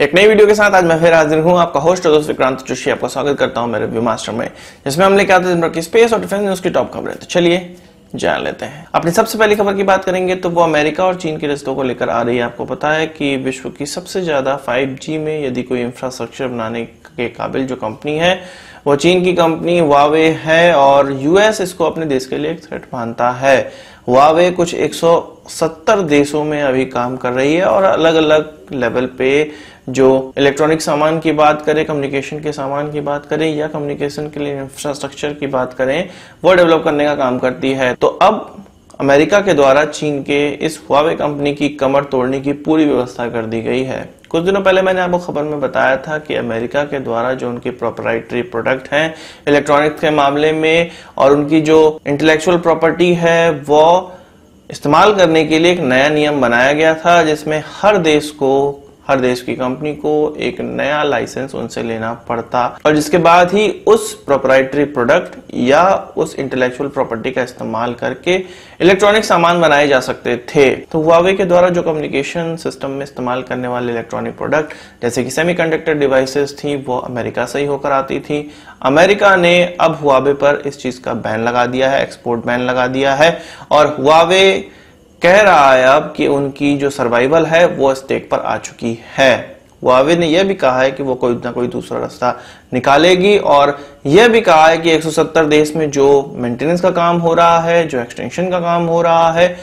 एक नई वीडियो के साथ आज मैं फिर हाजिर हूं। आपका होस्ट और दोस्त विक्रांत जोशी आपका स्वागत करता हूं मेरे व्यू मास्टर में, जिसमें हम लेकर आते हैं दिन भर की स्पेस और डिफेंस न्यूज की टॉप खबरें। तो चलिए जान लेते हैं। अपनी सबसे पहली खबर की बात करेंगे तो वो अमेरिका और चीन के रिश्तों को लेकर आ रही है। आपको पता है कि विश्व की सबसे ज्यादा 5G में यदि कोई इंफ्रास्ट्रक्चर बनाने के काबिल जो कंपनी है वो चीन की कंपनी हुआवे है और यूएस इसको अपने देश के लिए एक थ्रेट मानता है। हुआवे कुछ 170 देशों में अभी काम कर रही है और अलग अलग लेवल पे जो इलेक्ट्रॉनिक सामान की बात करें, कम्युनिकेशन के सामान की बात करें या कम्युनिकेशन के लिए इंफ्रास्ट्रक्चर की बात करें, वो डेवलप करने का काम करती है। तो अब अमेरिका के द्वारा चीन के इस हुआवे कंपनी की कमर तोड़ने की पूरी व्यवस्था कर दी गई है। कुछ दिनों पहले मैंने आपको खबर में बताया था कि अमेरिका के द्वारा जो उनके प्रोप्राइटरी प्रोडक्ट हैं इलेक्ट्रॉनिक्स के मामले में और उनकी जो इंटेलेक्चुअल प्रॉपर्टी है वो इस्तेमाल करने के लिए एक नया नियम बनाया गया था, जिसमें हर देश की कंपनी को एक नया लाइसेंस उनसे लेना पड़ता और जिसके बाद ही उस प्रोप्राइटरी प्रोडक्ट या उस इंटेलेक्चुअल प्रॉपर्टी का इस्तेमाल करके इलेक्ट्रॉनिक सामान बनाए जा सकते थे। तो हुआवे के द्वारा जो कम्युनिकेशन सिस्टम में इस्तेमाल करने वाले इलेक्ट्रॉनिक प्रोडक्ट जैसे कि सेमीकंडक्टर डिवाइसेस थी वो अमेरिका से ही होकर आती थी। अमेरिका ने अब हुआवे पर इस चीज का बैन लगा दिया है, एक्सपोर्ट बैन लगा दिया है और हुआवे कह रहा है अब कि उनकी जो सर्वाइवल है वो स्टेक पर आ चुकी है। हुआवे ने यह भी कहा है कि वो कोई ना कोई दूसरा रास्ता निकालेगी और यह भी कहा है कि 170 देश में जो मेंटेनेंस का काम हो रहा है, जो एक्सटेंशन का काम हो रहा है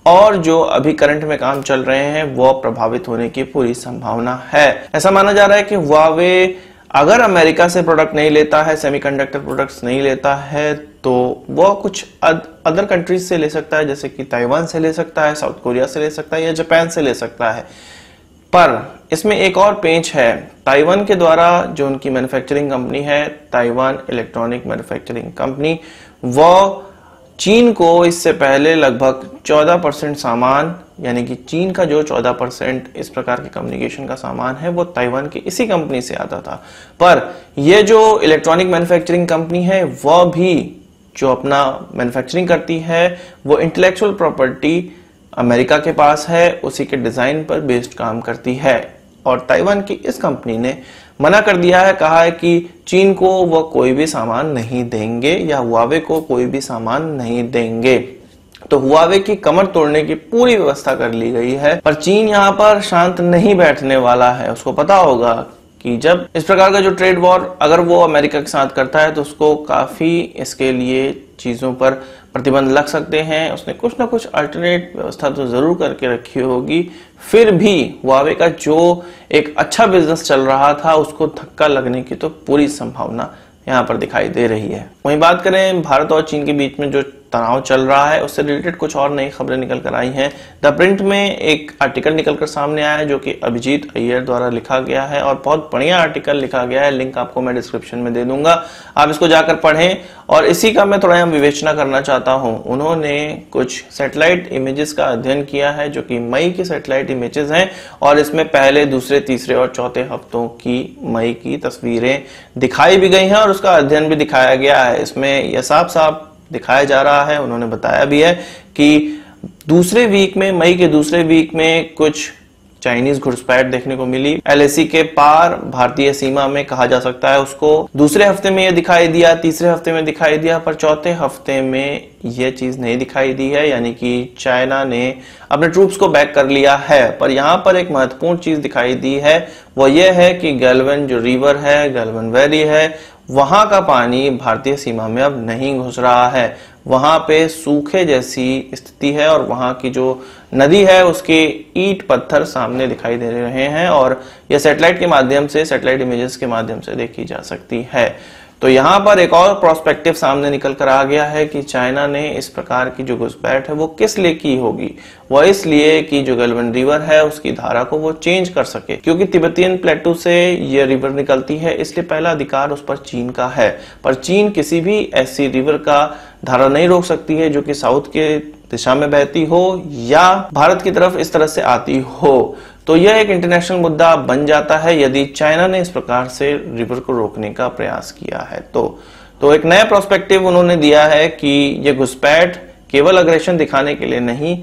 और जो अभी करंट में काम चल रहे हैं वो प्रभावित होने की पूरी संभावना है। ऐसा माना जा रहा है कि हुआवे अगर अमेरिका से प्रोडक्ट नहीं लेता है, सेमीकंडक्टर प्रोडक्ट्स नहीं लेता है, तो वो कुछ अदर कंट्रीज से ले सकता है, जैसे कि ताइवान से ले सकता है, साउथ कोरिया से ले सकता है या जापान से ले सकता है। पर इसमें एक और पेंच है। ताइवान के द्वारा जो उनकी मैन्युफैक्चरिंग कंपनी है, ताइवान इलेक्ट्रॉनिक मैन्युफैक्चरिंग कंपनी, वो चीन को इससे पहले लगभग 14% सामान, यानी कि चीन का जो 14% इस प्रकार के कम्युनिकेशन का सामान है वो ताइवान की इसी कंपनी से आता था। पर ये जो इलेक्ट्रॉनिक मैन्युफैक्चरिंग कंपनी है वो भी जो अपना मैन्युफैक्चरिंग करती है वो इंटेलेक्चुअल प्रॉपर्टी अमेरिका के पास है, उसी के डिजाइन पर बेस्ड काम करती है और ताइवान की इस कंपनी ने मना कर दिया है, कहा है कि चीन को वो कोई भी सामान नहीं देंगे या हुआवे को कोई भी सामान नहीं देंगे। तो हुआवे की कमर तोड़ने की पूरी व्यवस्था कर ली गई है। पर चीन यहाँ पर शांत नहीं बैठने वाला है। उसको पता होगा कि जब इस प्रकार का जो ट्रेड वॉर अगर वो अमेरिका के साथ करता है तो उसको काफी इसके लिए चीजों पर प्रतिबंध लग सकते हैं। उसने कुछ ना कुछ अल्टरनेट व्यवस्था तो जरूर करके रखी होगी। फिर भी हुआवे का जो एक अच्छा बिजनेस चल रहा था उसको धक्का लगने की तो पूरी संभावना यहाँ पर दिखाई दे रही है। वहीं बात करें भारत और चीन के बीच में जो तनाव चल रहा है उससे रिलेटेड कुछ और नई खबरें निकल कर आई हैं। द प्रिंट में एक आर्टिकल निकलकर सामने आया है जो कि अभिजीत अय्यर द्वारा लिखा गया है और बहुत बढ़िया आर्टिकल लिखा गया है। लिंक आपको मैं डिस्क्रिप्शन में दे दूंगा, आप इसको जाकर पढ़ें। और इसी का मैं थोड़ा यहाँ विवेचना करना चाहता हूँ। उन्होंने कुछ सैटेलाइट इमेजेस का अध्ययन किया है जो कि मई की सैटेलाइट इमेजेस हैं और इसमें पहले, दूसरे, तीसरे और चौथे हफ्तों की मई की तस्वीरें दिखाई भी गई हैं और उसका अध्ययन भी दिखाया गया है। इसमें यह साफ साफ दिखाया जा रहा है, उन्होंने बताया भी है कि दूसरे वीक में, मई के दूसरे वीक में कुछ चाइनीज घुसपैठ देखने को मिली LAC के पार भारतीय सीमा में, कहा जा सकता है उसको। दूसरे हफ्ते में यह दिखाई दिया, तीसरे हफ्ते में दिखाई दिया, पर चौथे हफ्ते में यह चीज नहीं दिखाई दी है, यानी कि चाइना ने अपने ट्रूप्स को बैक कर लिया है। पर यहाँ पर एक महत्वपूर्ण चीज दिखाई दी है, वो ये है कि गैल्वन जो रिवर है, गैल्वन वैली है, वहां का पानी भारतीय सीमा में अब नहीं घुस रहा है। वहां पे सूखे जैसी स्थिति है और वहां की जो नदी है उसके ईंट पत्थर सामने दिखाई दे रहे हैं और यह सैटेलाइट के माध्यम से, सैटेलाइट इमेजेस के माध्यम से देखी जा सकती है। तो यहाँ पर एक और प्रोस्पेक्टिव सामने निकल कर आ गया है कि चाइना ने इस प्रकार की जो घुसपैठ है वो किस लिए की होगी। वो इसलिए कि जो गैल्वन रिवर है उसकी धारा को वो चेंज कर सके, क्योंकि तिब्बतियन प्लेटू से ये रिवर निकलती है, इसलिए पहला अधिकार उस पर चीन का है। पर चीन किसी भी ऐसी रिवर का धारा नहीं रोक सकती है जो कि साउथ के दिशा में बहती हो या भारत की तरफ इस तरह से आती हो। तो यह एक इंटरनेशनल मुद्दा बन जाता है यदि चाइना ने इस प्रकार से रिवर को रोकने का प्रयास किया है। तो एक नया प्रोस्पेक्टिव उन्होंने दिया है कि यह घुसपैठ केवल अग्रेशन दिखाने के लिए नहीं,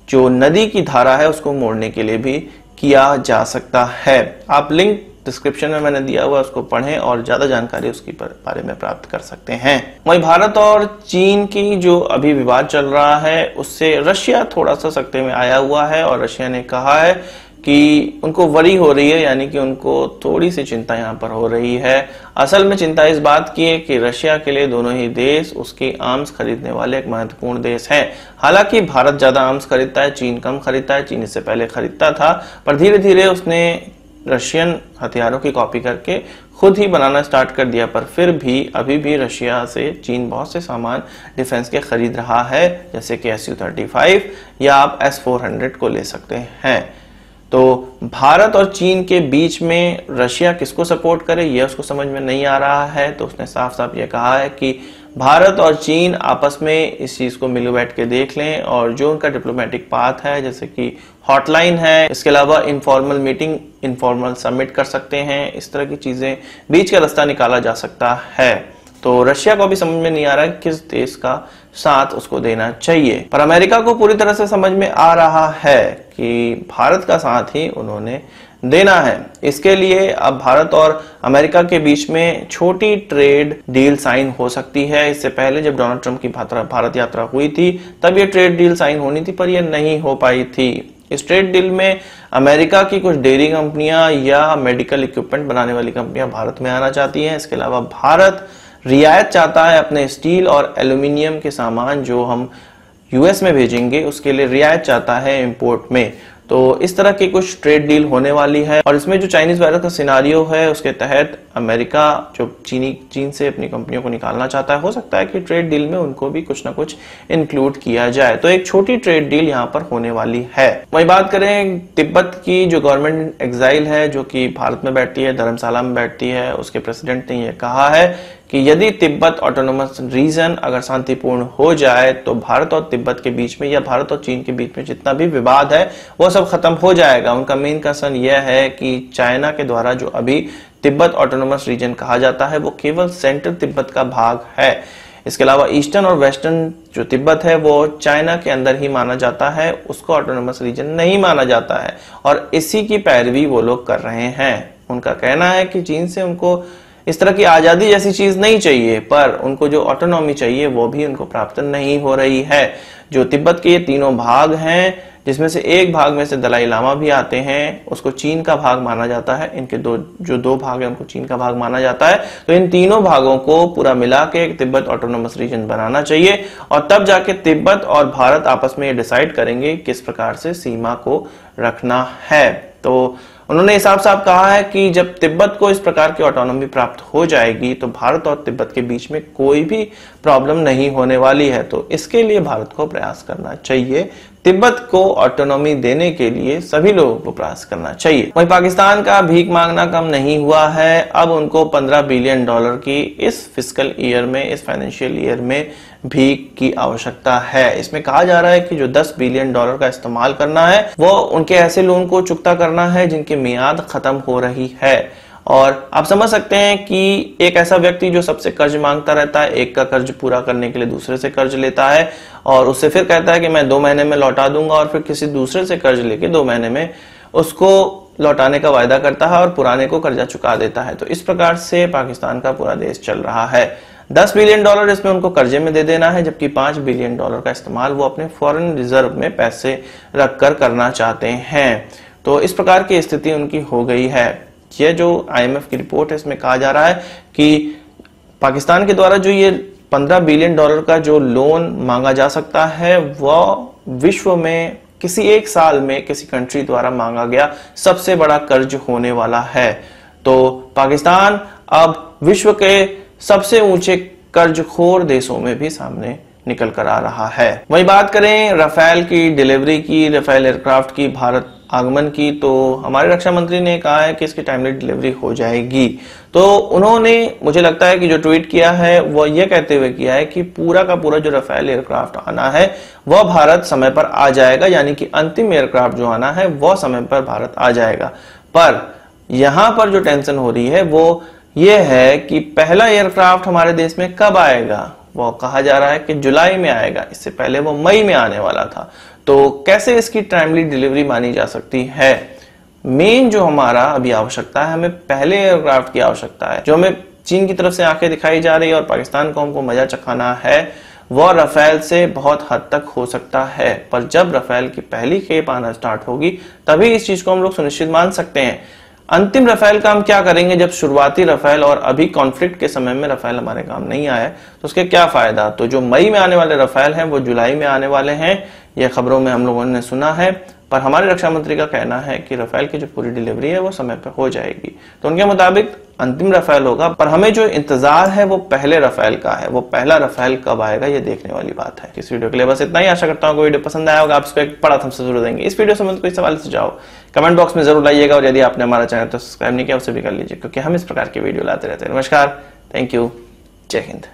जो नदी की धारा है उसको मोड़ने के लिए भी किया जा सकता है। आप लिंक डिस्क्रिप्शन में मैंने दिया हुआ, उसको पढ़ें और ज्यादा जानकारी उसके बारे में प्राप्त कर सकते हैं। वहीं भारत और चीन की जो अभी विवाद चल रहा है उससे रशिया थोड़ा सा सकते में आया हुआ है और रशिया ने कहा है कि उनको वरी हो रही है, यानी कि उनको थोड़ी सी चिंता यहाँ पर हो रही है। असल में चिंता इस बात की है कि रशिया के लिए दोनों ही देश उसके आर्म्स खरीदने वाले एक महत्वपूर्ण देश हैं। हालांकि भारत ज्यादा आर्म्स खरीदता है, चीन कम खरीदता है। चीन इससे पहले खरीदता था, पर धीरे धीरे उसने रशियन हथियारों की कॉपी करके खुद ही बनाना स्टार्ट कर दिया। पर फिर भी अभी भी रशिया से चीन बहुत से सामान डिफेंस के खरीद रहा है, जैसे कि Su-35 या आप S-400 को ले सकते हैं। तो भारत और चीन के बीच में रशिया किसको सपोर्ट करे यह उसको समझ में नहीं आ रहा है। तो उसने साफ साफ ये कहा है कि भारत और चीन आपस में इस चीज को मिल बैठ के देख लें और जो उनका डिप्लोमेटिक पाथ है, जैसे कि हॉटलाइन है, इसके अलावा इनफॉर्मल मीटिंग, इनफॉर्मल समिट कर सकते हैं, इस तरह की चीजें बीच का रास्ता निकाला जा सकता है। तो रशिया को भी समझ में नहीं आ रहा है किस देश का साथ उसको देना चाहिए, पर अमेरिका को पूरी तरह से समझ में आ रहा है कि भारत का साथ ही उन्होंने देना है। इसके लिए अब भारत और अमेरिका के बीच में छोटी ट्रेड डील साइन हो सकती है। इससे पहले जब डोनाल्ड ट्रंप की भारत यात्रा हुई थी तब ये ट्रेड डील साइन होनी थी, पर यह नहीं हो पाई थी। इस ट्रेड डील में अमेरिका की कुछ डेयरी कंपनियां या मेडिकल इक्विपमेंट बनाने वाली कंपनियां भारत में आना चाहती हैं। इसके अलावा भारत रियायत चाहता है अपने स्टील और एल्यूमिनियम के सामान जो हम यूएस में भेजेंगे उसके लिए रियायत चाहता है इंपोर्ट में। तो इस तरह की कुछ ट्रेड डील होने वाली है और इसमें जो चाइनीज वायरस का सिनारियो है उसके तहत अमेरिका जो चीन से अपनी कंपनियों को निकालना चाहता है, हो सकता है कि ट्रेड डील में उनको भी कुछ ना कुछ इंक्लूड किया जाए। तो एक छोटी ट्रेड डील यहाँ पर होने वाली है। वहीं बात करें तिब्बत की, जो गवर्नमेंट एग्जाइल है जो कि भारत में बैठती है, धर्मशाला में बैठती है, उसके प्रेसिडेंट ने यह कहा है कि यदि तिब्बत ऑटोनोमस रीजन अगर शांतिपूर्ण हो जाए तो भारत और तिब्बत के बीच में या भारत और चीन के बीच में जितना भी विवाद है वो सब खत्म हो जाएगा। उनका मेन कंसर्न यह है कि चाइना के द्वारा जो अभी तिब्बत ऑटोनोमस रीजन कहा जाता है वो केवल सेंट्रल तिब्बत का भाग है। इसके अलावा ईस्टर्न और वेस्टर्न जो तिब्बत है वो चाइना के अंदर ही माना जाता है, उसको ऑटोनोमस रीजन नहीं माना जाता है और इसी की पैरवी वो लोग कर रहे हैं। उनका कहना है कि चीन से उनको इस तरह की आजादी जैसी चीज नहीं चाहिए, पर उनको जो ऑटोनॉमी चाहिए वो भी उनको प्राप्त नहीं हो रही है। जो तिब्बत के ये तीनों भाग हैं जिसमें से एक भाग में से दलाई लामा भी आते हैं, उसको चीन का भाग माना जाता है। इनके दो भाग हैं उनको चीन का भाग माना जाता है। तो इन तीनों भागों को पूरा मिला के एक तिब्बत ऑटोनोमस रीजन बनाना चाहिए और तब जाके तिब्बत और भारत आपस में ये डिसाइड करेंगे किस प्रकार से सीमा को रखना है। तो उन्होंने साफ साफ कहा है कि जब तिब्बत को इस प्रकार की ऑटोनॉमी प्राप्त हो जाएगी तो भारत और तिब्बत के बीच में कोई भी प्रॉब्लम नहीं होने वाली है। तो इसके लिए भारत को प्रयास करना चाहिए, तिब्बत को ऑटोनॉमी देने के लिए सभी लोगों को प्रयास करना चाहिए। वहीं पाकिस्तान का भीख मांगना कम नहीं हुआ है। अब उनको $15 बिलियन की इस फिस्कल ईयर में, इस फाइनेंशियल ईयर में भीख की आवश्यकता है। इसमें कहा जा रहा है कि जो $10 बिलियन का इस्तेमाल करना है वो उनके ऐसे लोन को चुकता करना है जिनकी मियाद खत्म हो रही है। और आप समझ सकते हैं कि एक ऐसा व्यक्ति जो सबसे कर्ज मांगता रहता है, एक का कर्ज पूरा करने के लिए दूसरे से कर्ज लेता है और उससे फिर कहता है कि मैं 2 महीने में लौटा दूंगा और फिर किसी दूसरे से कर्ज लेके 2 महीने में उसको लौटाने का वायदा करता है और पुराने को कर्जा चुका देता है। तो इस प्रकार से पाकिस्तान का पूरा देश चल रहा है। $10 बिलियन इसमें उनको कर्जे में दे देना है, जबकि $5 बिलियन का इस्तेमाल वो अपने फॉरेन रिजर्व में पैसे रखकर करना चाहते हैं। तो इस प्रकार की स्थिति उनकी हो गई है। यह जो IMF की रिपोर्ट है इसमें कहा जा रहा है कि पाकिस्तान के द्वारा जो ये $15 बिलियन का जो लोन मांगा जा सकता है वह विश्व में किसी एक साल में किसी कंट्री द्वारा मांगा गया सबसे बड़ा कर्ज होने वाला है। तो पाकिस्तान अब विश्व के सबसे ऊंचे कर्जखोर देशों में भी सामने निकल कर आ रहा है। वही बात करें राफेल की डिलीवरी की, राफेल एयरक्राफ्ट की भारत आगमन की, तो हमारे रक्षा मंत्री ने कहा है कि इसकी टाइमली डिलीवरी हो जाएगी। तो उन्होंने मुझे लगता है कि जो ट्वीट किया है वो ये कहते हुए किया है कि पूरा का पूरा जो राफेल एयरक्राफ्ट आना है वह भारत समय पर आ जाएगा, यानी कि अंतिम एयरक्राफ्ट जो आना है वह समय पर भारत आ जाएगा। पर यहां पर जो टेंशन हो रही है वो ये है कि पहला एयरक्राफ्ट हमारे देश में कब आएगा। वो कहा जा रहा है कि जुलाई में आएगा, इससे पहले वो मई में आने वाला था। तो कैसे इसकी टाइमली डिलीवरी मानी जा सकती है? मेन जो हमारा अभी आवश्यकता है, हमें पहले एयरक्राफ्ट की आवश्यकता है जो हमें चीन की तरफ से आंखें दिखाई जा रही है और पाकिस्तान को हमको मजा चखाना है, वो राफेल से बहुत हद तक हो सकता है। पर जब राफेल की पहली खेप आना स्टार्ट होगी तभी इस चीज को हम लोग सुनिश्चित मान सकते हैं। अंतिम राफेल का हम क्या करेंगे जब शुरुआती राफेल और अभी कॉन्फ्लिक्ट के समय में राफेल हमारे काम नहीं आए, तो उसके क्या फायदा। तो जो मई में आने वाले राफेल हैं वो जुलाई में आने वाले हैं, ये खबरों में हम लोगों ने सुना है। पर हमारे रक्षा मंत्री का कहना है कि राफेल की जो पूरी डिलीवरी है वो समय पर हो जाएगी। तो उनके मुताबिक अंतिम राफेल होगा, पर हमें जो इंतजार है वो पहले राफेल का है। वो पहला राफेल कब आएगा ये देखने वाली बात है। इस वीडियो के लिए बस इतना ही। आशा करता हूँ वीडियो पसंद आया होगा। आप इसको एक बड़ा थम्स अप जरूर देंगे। इस वीडियो से कोई सवाल सुझाव कमेंट बॉक्स में जरूर लाइएगा, और यदि आपने हमारा चैनल तो सब्सक्राइब नहीं किया उसे भी कर लीजिए, क्योंकि हम इस प्रकार की वीडियो लाते रहते हैं। नमस्कार, थैंक यू, जय हिंद।